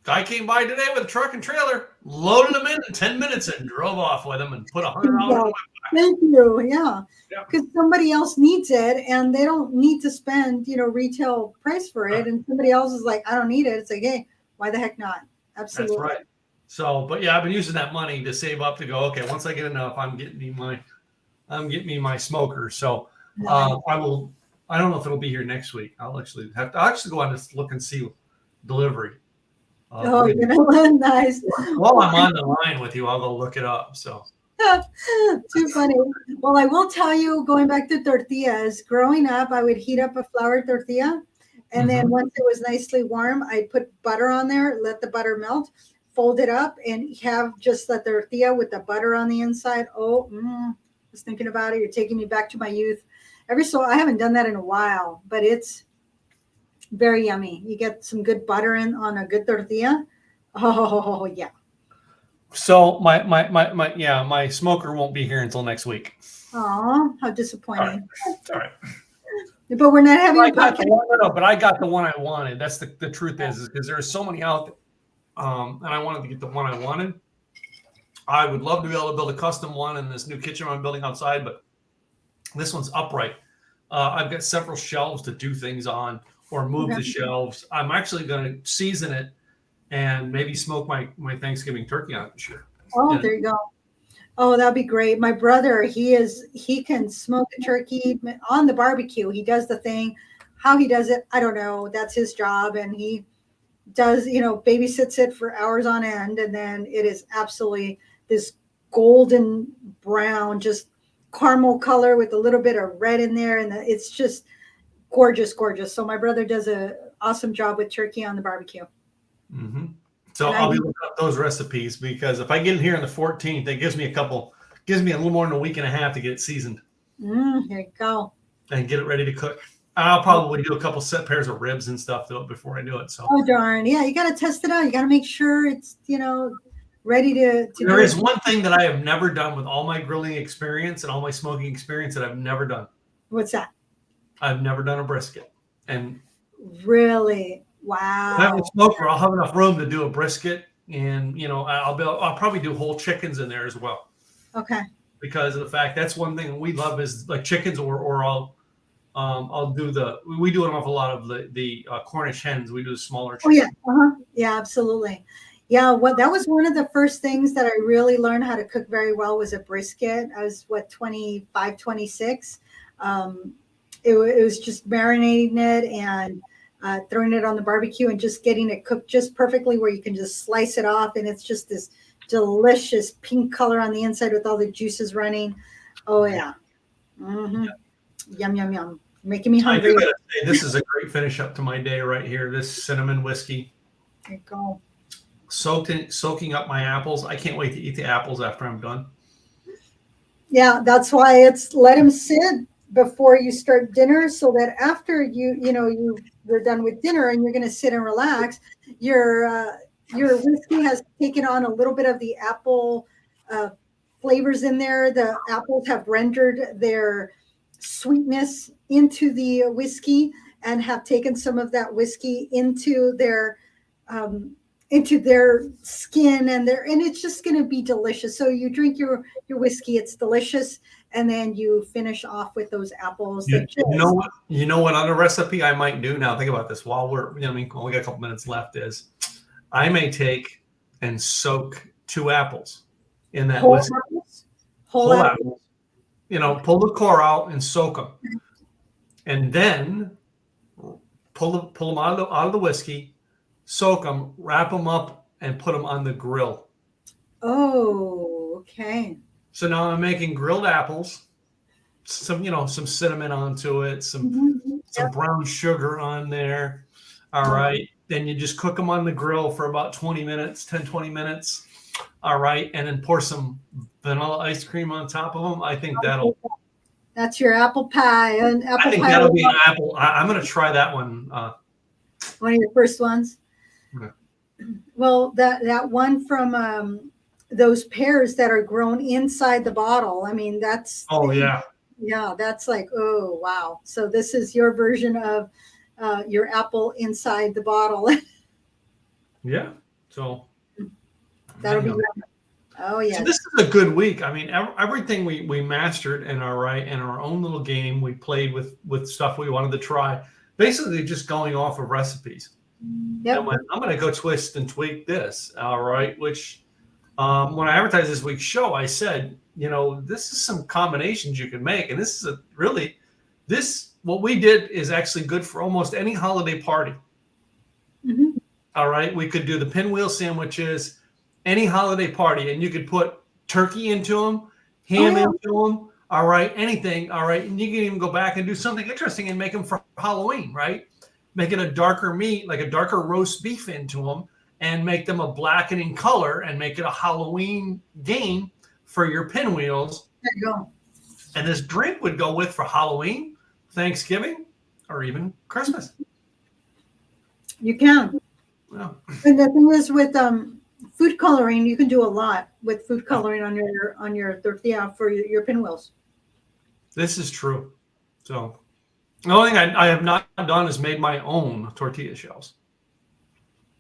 guy came by today with a truck and trailer, loaded them in 10 minutes and drove off with them and put $100 on my back. Thank you. Yeah. Because somebody else needs it and they don't need to spend, retail price for it. And somebody else is like, I don't need it. It's like, hey, why the heck not? Absolutely. That's right. So, but yeah, I've been using that money to save up to go, okay, once I get enough, I'm getting me my smoker. So I don't know if it'll be here next week. I'll actually go on to look and see delivery. Nice. While I'm on the line with you, I'll go look it up. So too funny. Well, I will tell you, going back to tortillas, growing up, I would heat up a flour tortilla. And then once it was nicely warm, I'd put butter on there, let the butter melt, fold it up, and have just the tortilla with the butter on the inside. I was thinking about it. You're taking me back to my youth. I haven't done that in a while, but it's very yummy. You get some good butter on a good tortilla. Oh, yeah. So my smoker won't be here until next week. Oh, how disappointing. All right. But we're not having I got the one I wanted. That's the truth is because there's so many out there. And I wanted to get the one I wanted. I would love to be able to build a custom one in this new kitchen I'm building outside, but this one's upright. I've got several shelves to do things on or move the shelves. I'm actually going to season it and maybe smoke my Thanksgiving turkey on it this year. Oh, there you go. Oh, that'd be great. My brother, he can smoke a turkey on the barbecue. He does the thing. How he does it, I don't know. That's his job. And he does, babysits it for hours on end. And then it is absolutely this golden brown, just caramel color with a little bit of red in there. And it's just gorgeous, gorgeous. So my brother does an awesome job with turkey on the barbecue. Mm-hmm. So I'll be looking up those recipes because if I get in here on the 14th, it gives me a little more than a week and a half to get it seasoned. Here you go. And get it ready to cook. I'll probably do a couple set pairs of ribs and stuff before I do it. So. Oh, darn. Yeah, you got to test it out. You got to make sure it's, ready to There is one thing that I have never done with all my grilling experience and all my smoking experience that I've never done. What's that? I've never done a brisket. And really? Wow. I have a smoker. I'll have enough room to do a brisket, and I'll probably do whole chickens in there as well. Okay. Because of the fact that's one thing we love is like chickens, or I'll do we do an awful lot of the Cornish hens. We do the smaller chickens. Oh yeah. Yeah, absolutely. Yeah. That was one of the first things that I really learned how to cook very well was a brisket. I was 25, 26. It was just marinating it and throwing it on the barbecue and just getting it cooked just perfectly where you can just slice it off. And it's just this delicious pink color on the inside with all the juices running. Oh, yeah. Mm-hmm. Yum, yum, yum. Making me hungry. I do gotta say, this is a great finish up to my day right here. This cinnamon whiskey. There you go. Soaking up my apples. I can't wait to eat the apples after I'm done. Yeah, that's why it's let them sit before you start dinner so that after you're done with dinner and you're going to sit and relax, your whiskey has taken on a little bit of the apple flavors in there. The apples have rendered their sweetness into the whiskey and have taken some of that whiskey into their skin and it's just going to be delicious. So you drink your whiskey, it's delicious. And then you finish off with those apples. You know what other recipe I might do now? Think about this while we got a couple minutes left. Is I may take and soak 2 apples in that whiskey. Whole apples. Pull the core out and soak them, and then pull them out of the whiskey, soak them, wrap them up, and put them on the grill. Oh, okay. So now I'm making grilled apples, some cinnamon onto it, some some brown sugar on there. All right. Then you just cook them on the grill for about 20 minutes, 10, 20 minutes. All right. And then pour some vanilla ice cream on top of them. I think that's your apple pie. And apple I think pie that'll be an apple. I'm going to try that one. One of your first ones. Okay. Well, that one from those pears that are grown inside the bottle. I mean, that's that's like, oh wow. So this is your version of your apple inside the bottle. Yeah. So that'll be. Oh yeah. So this is a good week. I mean, everything we mastered in our own little game. We played with stuff we wanted to try. Basically, just going off of recipes. Yep. And I'm going to go twist and tweak this. All right. Which when I advertised this week's show, I said, this is some combinations you can make, and this is what we did is actually good for almost any holiday party. Mm-hmm. All right. We could do the pinwheel sandwiches, any holiday party, and you could put turkey into them, ham into them. All right. Anything. All right. And you can even go back and do something interesting and make them for Halloween, right? Make it a darker meat, like a darker roast beef into them, and make them a blackening color and make it a Halloween game for your pinwheels. There you go. And this drink would go with for Halloween, Thanksgiving, or even Christmas. You can. Yeah. And the thing is with food coloring, you can do a lot with food coloring on your tortilla for your pinwheels. This is true. So the only thing I have not done is made my own tortilla shells.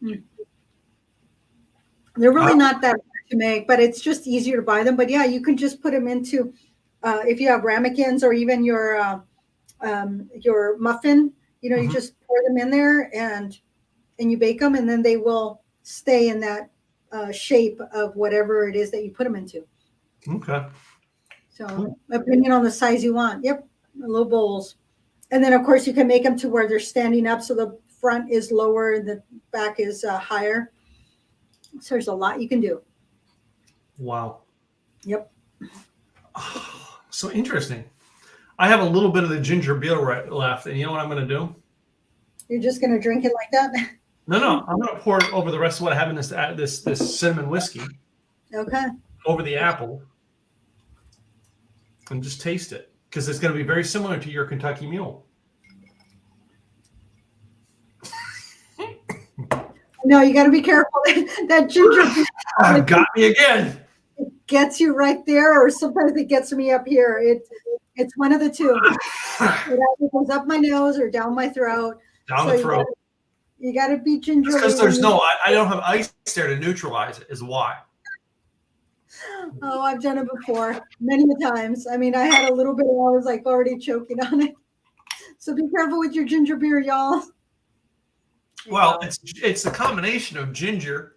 They're really not that hard to make, but it's just easier to buy them. But yeah, you can just put them into if you have ramekins or even your muffin. You just pour them in there and you bake them, and then they will stay in that shape of whatever it is that you put them into. Okay. So depending on the size you want. Yep, little bowls. And then, of course, you can make them to where they're standing up. So the front is lower and the back is higher. So there's a lot you can do. Wow. Yep. So interesting. I have a little bit of the ginger beer left. And you know what I'm going to do? You're just going to drink it like that? No. I'm going to pour it over the rest of what I have in this cinnamon whiskey. Okay. Over the apple. And just taste it. Because it's going to be very similar to your Kentucky Mule. No, you got to be careful. That ginger beer got me again. It gets you right there, or sometimes it gets me up here. It's one of the two. It either goes up my nose or down my throat. Down the throat. You got to be ginger. Because I don't have ice there to neutralize it. Is why. Oh, I've done it before many times. I mean, I had a little bit, and I was like already choking on it. So be careful with your ginger beer, y'all. Well, it's the combination of ginger,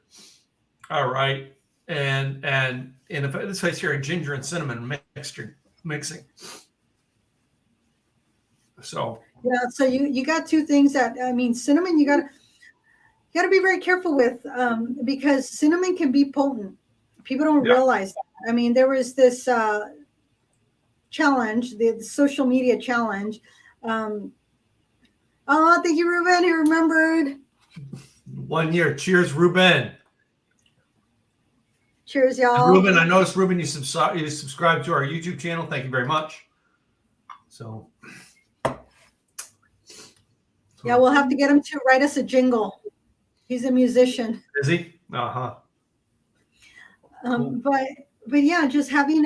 all right, and in this case here, ginger and cinnamon mixing. So yeah, so you got two things that cinnamon you got to be very careful with because cinnamon can be potent. People don't realize that. I mean, there was this challenge, the social media challenge. Oh, thank you, Ruben. He remembered. 1 year. Cheers, Ruben. Cheers, y'all. And Ruben, I noticed, Ruben, you subscribed to our YouTube channel. Thank you very much. So. Yeah, we'll have to get him to write us a jingle. He's a musician. Is he? Uh-huh. Cool. But yeah, just having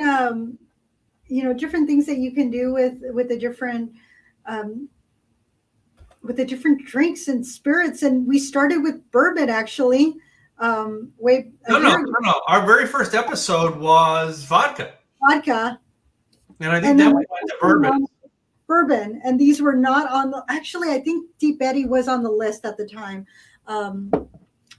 different things that you can do with the different drinks and spirits. And we started with bourbon actually. No. Our very first episode was vodka. And I think that went to bourbon. Bourbon, and these were not on the. Actually, I think Deep Eddy was on the list at the time.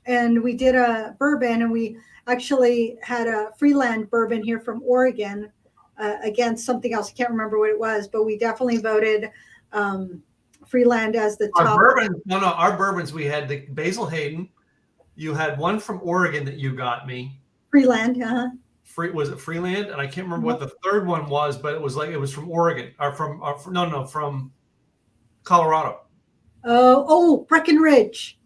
And we did a bourbon, and we actually had a Freeland bourbon here from Oregon against something else. I can't remember what it was, but we definitely voted Freeland as the top. Our bourbons, we had the Basil Hayden. You had one from Oregon that you got me. Freeland, Was it Freeland? And I can't remember what the third one was, but it was from Oregon or from Colorado. Breckenridge.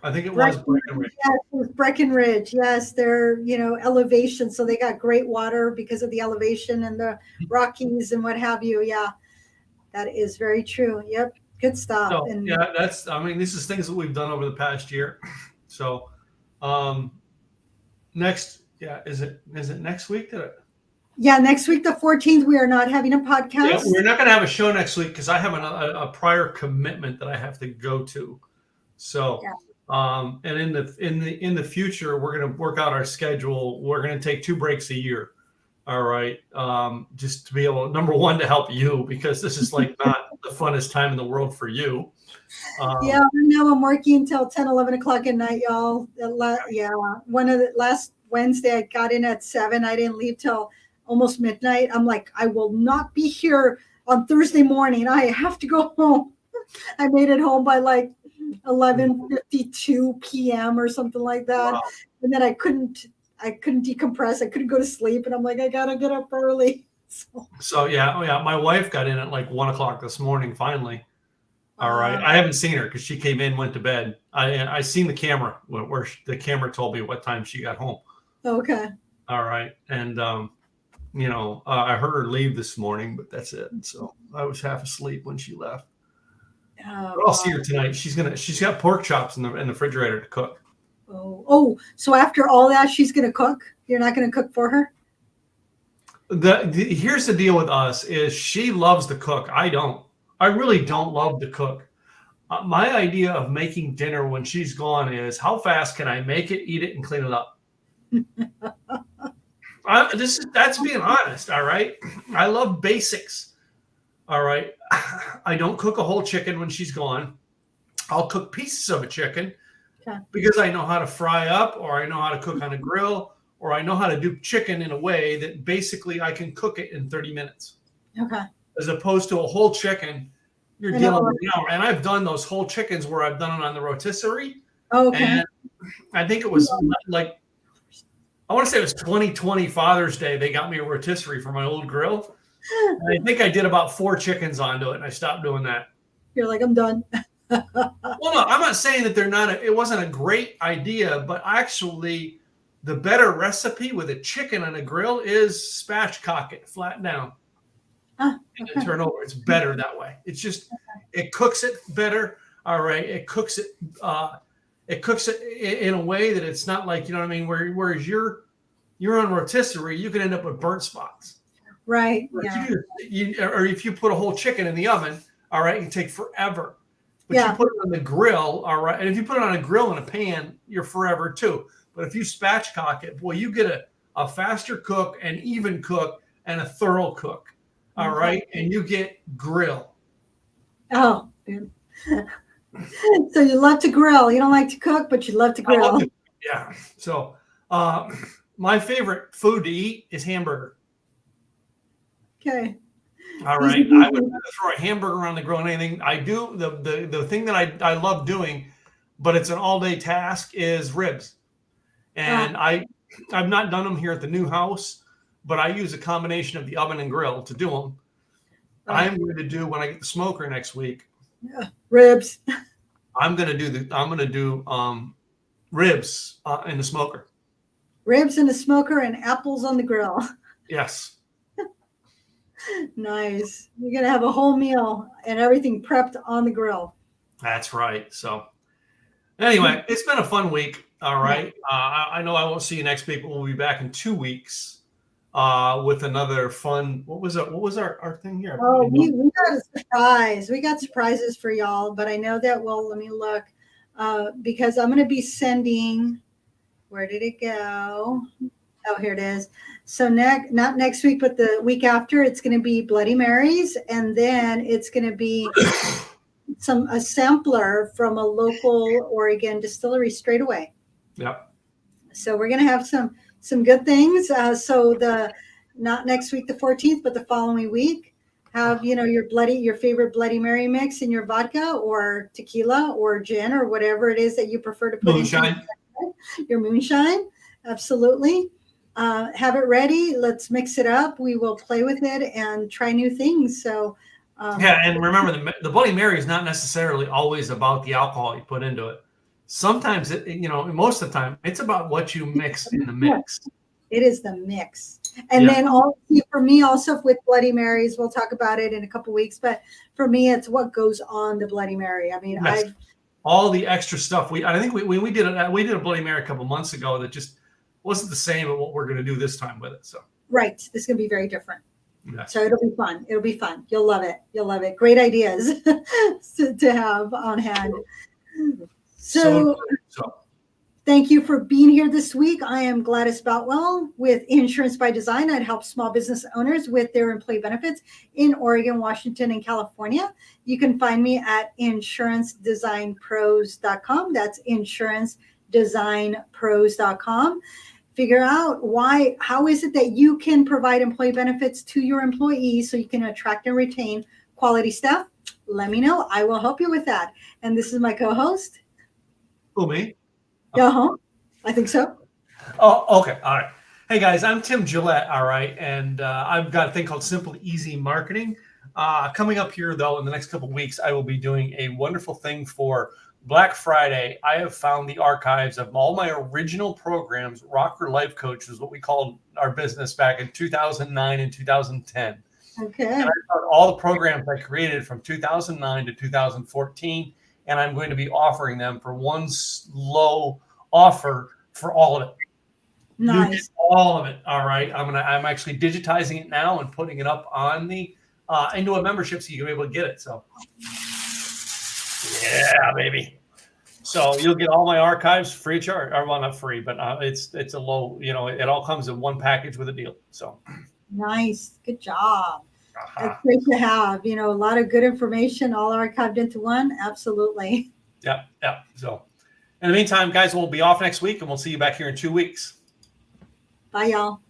I think it was Breckenridge. Yes, it was Breckenridge. Yes, they're, elevation. So they got great water because of the elevation and the Rockies and what have you. Yeah, that is very true. Yep. Good stuff. So, And yeah, this is things that we've done over the past year. So, next, is it next week? yeah, next week, the 14th, we are not having a podcast. Yeah, we're not going to have a show next week because I have a prior commitment that I have to go to. So, Yeah. And in the future, we're going to work out our schedule. We're going to take 2 breaks a year. All right. Just to be able, number one, to help you, because this is like not the funnest time in the world for you. Yeah, now I'm working until 10, 11 o'clock at night, y'all. Yeah. One of the last Wednesday, I got in at 7. I didn't leave till almost midnight. I'm like, I will not be here on Thursday morning. I have to go home. I made it home by like 11:52 p.m. or something like that. Wow. And then I couldn't decompress. I couldn't go to sleep. And I'm like, I gotta get up early. So yeah. My wife got in at like 1 o'clock this morning, finally. All right. I haven't seen her because she came in, went to bed. I seen the camera where the camera told me what time she got home. Okay. All right. And, I heard her leave this morning, but that's it. So I was half asleep when she left. But I'll see her tonight. She's got pork chops in the refrigerator to cook. So after all that, she's going to cook? You're not going to cook for her? Here's the deal with us is she loves to cook. I don't. I really don't love to cook. My idea of making dinner when she's gone is how fast can I make it, eat it, and clean it up? That's being honest. All right. I love basics. All right. I don't cook a whole chicken when she's gone. I'll cook pieces of a chicken because I know how to fry up, or I know how to cook on a grill, or I know how to do chicken in a way that basically I can cook it in 30 minutes. Okay. As opposed to a whole chicken, you're dealing with an hour. And I've done those whole chickens where I've done it on the rotisserie. Okay. And I think it was like, I want to say it was 2020 Father's Day. They got me a rotisserie for my old grill. And I think I did about 4 chickens onto it, and I stopped doing that. You're like, I'm done. Well, no, I'm not saying that it wasn't a great idea, but actually the better recipe with a chicken on a grill is spatchcock it flat down. And then turn over. It's better that way. It's just it cooks it better. All right. It cooks it in a way that it's not like, you know what I mean? Whereas you're on rotisserie, you can end up with burnt spots. Right. Or if you put a whole chicken in the oven, all right, it can take forever. But you put it on the grill, all right. And if you put it on a grill in a pan, you're forever too. But if you spatchcock it, boy, you get a faster cook, an even cook, and a thorough cook. All right. And you get grill. Oh, dude. So you love to grill. You don't like to cook, but you love to grill. Yeah. So my favorite food to eat is hamburger. Okay. All right. I would throw a hamburger on the grill and anything. I do the thing that I love doing, but it's an all-day task, is ribs. And I've not done them here at the new house, but I use a combination of the oven and grill to do them. I'm going to do, when I get the smoker next week, ribs. I'm going to do ribs in the smoker. Ribs in the smoker and apples on the grill. Yes. Nice. You're going to have a whole meal and everything prepped on the grill. That's right. So anyway, it's been a fun week. All right. I know I won't see you next week, but we'll be back in 2 weeks with another fun. What was our thing here? Oh, we got a surprise. We got surprises for y'all, but I know that, let me look, because I'm going to be sending, where did it go? Oh, here it is. So not next week, but the week after, it's going to be Bloody Marys. And then it's going to be a sampler from a local Oregon distillery straight away. Yep. So we're going to have some good things. So not next week, the 14th, but the following week, have, your favorite Bloody Mary mix in your vodka or tequila or gin or whatever it is that you prefer to put moonshine. Your moonshine. Absolutely. Have it ready. Let's mix it up. We will play with it and try new things. So Yeah, and remember, the Bloody Mary is not necessarily always about the alcohol you put into it. Sometimes, most of the time, it's about what you mix in the mix. It is the mix. And then also, for me, also with Bloody Marys, we'll talk about it in a couple weeks, but for me, it's what goes on the Bloody Mary. I mean, yes. All the extra stuff. I think we did a Bloody Mary a couple months ago that just wasn't the same as what we're going to do this time with it. So right, this is going to be very different. Yes. So it'll be fun. It'll be fun. You'll love it. You'll love it. Great ideas to have on hand. So thank you for being here this week. I am Gladys Boutwell with Insurance by Design. I help small business owners with their employee benefits in Oregon, Washington, and California. You can find me at insurancedesignpros.com. That's insurancedesignpros.com. Figure out how is it that you can provide employee benefits to your employees so you can attract and retain quality staff. Let me know. I will help you with that. And this is my co-host. Who, me? I think so. Oh, okay. All right. Hey, guys, I'm Tim Gillette. All right. And I've got a thing called Simple Easy Marketing. Coming up here, though, in the next couple of weeks, I will be doing a wonderful thing for Black Friday. I have found the archives of all my original programs. Rocker Life Coach is what we called our business back in 2009 and 2010. Okay. And I found all the programs I created from 2009 to 2014, and I'm going to be offering them for one low offer for all of it. Nice. You get all of it. All right. I'm actually digitizing it now and putting it up on the into a membership so you can be able to get it. So yeah, baby. So you'll get all my archives free of charge. Or, well, not free, but it's a low, it all comes in one package with a deal. So nice. Good job. That's great to have, a lot of good information all archived into one. Absolutely. Yeah. So in the meantime, guys, we'll be off next week and we'll see you back here in 2 weeks. Bye, y'all.